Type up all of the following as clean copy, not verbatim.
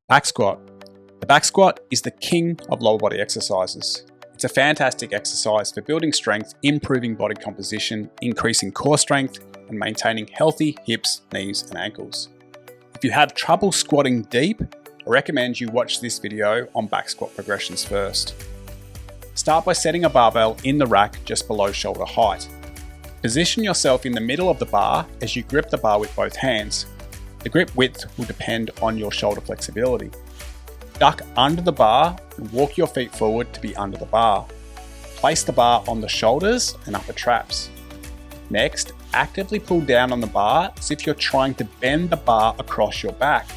Back squat. The back squat is the king of lower body exercises. It's a fantastic exercise for building strength, improving body composition, increasing core strength, and maintaining healthy hips, knees, and ankles. If you have trouble squatting deep, I recommend you watch this video on back squat progressions first. Start by setting a barbell in the rack just below shoulder height. Position yourself in the middle of the bar as you grip the bar with both hands. The grip width will depend on your shoulder flexibility. Duck under the bar and walk your feet forward to be under the bar. Place the bar on the shoulders and upper traps. Next, actively pull down on the bar as if you're trying to bend the bar across your back.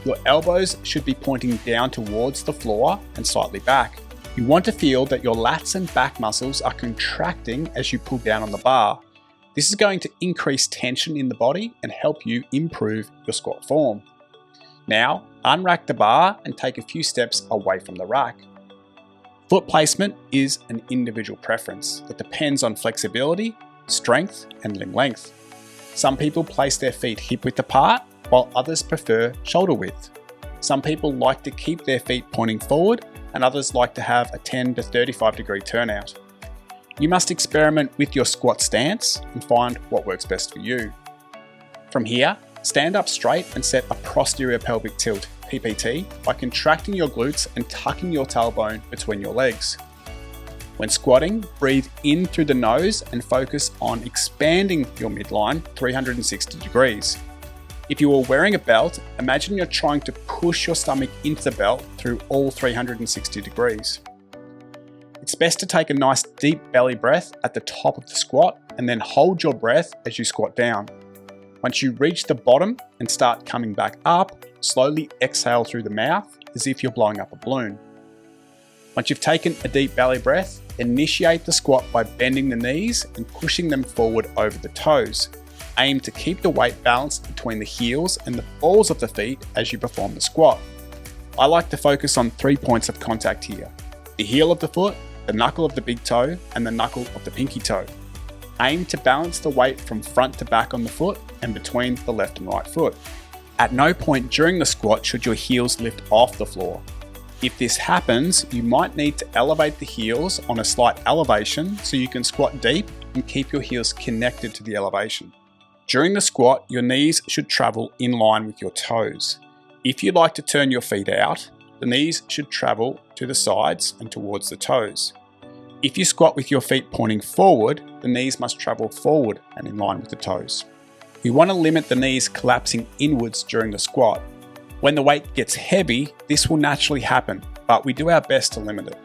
Your elbows should be pointing down towards the floor and slightly back. You want to feel that your lats and back muscles are contracting as you pull down on the bar. This is going to increase tension in the body and help you improve your squat form. Now, unrack the bar and take a few steps away from the rack. Foot placement is an individual preference that depends on flexibility, strength, and limb length. Some people place their feet hip width apart, while others prefer shoulder width. Some people like to keep their feet pointing forward, and others like to have a 10 to 35 degree turnout. You must experiment with your squat stance and find what works best for you. From here, stand up straight and set a posterior pelvic tilt, PPT, by contracting your glutes and tucking your tailbone between your legs. When squatting, breathe in through the nose and focus on expanding your midline 360 degrees. If you are wearing a belt, imagine you're trying to push your stomach into the belt through all 360 degrees. It's best to take a nice deep belly breath at the top of the squat and then hold your breath as you squat down. Once you reach the bottom and start coming back up, slowly exhale through the mouth as if you're blowing up a balloon. Once you've taken a deep belly breath, initiate the squat by bending the knees and pushing them forward over the toes. Aim to keep the weight balanced between the heels and the balls of the feet as you perform the squat. I like to focus on 3 points of contact here: the heel of the foot, the knuckle of the big toe, and the knuckle of the pinky toe. Aim to balance the weight from front to back on the foot and between the left and right foot. At no point during the squat should your heels lift off the floor. If this happens, you might need to elevate the heels on a slight elevation so you can squat deep and keep your heels connected to the elevation. During the squat, your knees should travel in line with your toes. If you like to turn your feet out, the knees should travel to the sides and towards the toes. If you squat with your feet pointing forward, the knees must travel forward and in line with the toes. We want to limit the knees collapsing inwards during the squat. When the weight gets heavy, this will naturally happen, but we do our best to limit it.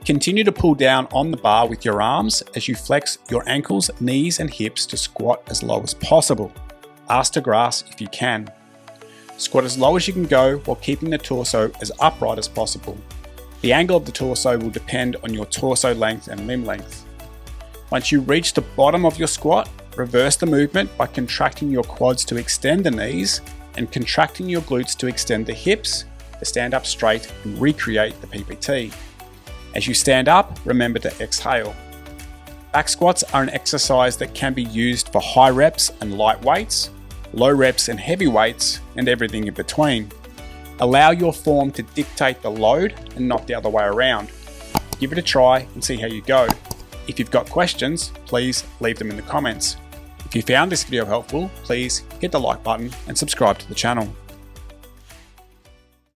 Continue to pull down on the bar with your arms as you flex your ankles, knees, and hips to squat as low as possible. Ass to grass if you can. Squat as low as you can go while keeping the torso as upright as possible. The angle of the torso will depend on your torso length and limb length. Once you reach the bottom of your squat, reverse the movement by contracting your quads to extend the knees and contracting your glutes to extend the hips to stand up straight and recreate the PPT. As you stand up, remember to exhale. Back squats are an exercise that can be used for high reps and light weights, low reps and heavy weights, and everything in between. Allow your form to dictate the load and not the other way around. Give it a try and see how you go. If you've got questions, please leave them in the comments. If you found this video helpful, please hit the like button and subscribe to the channel.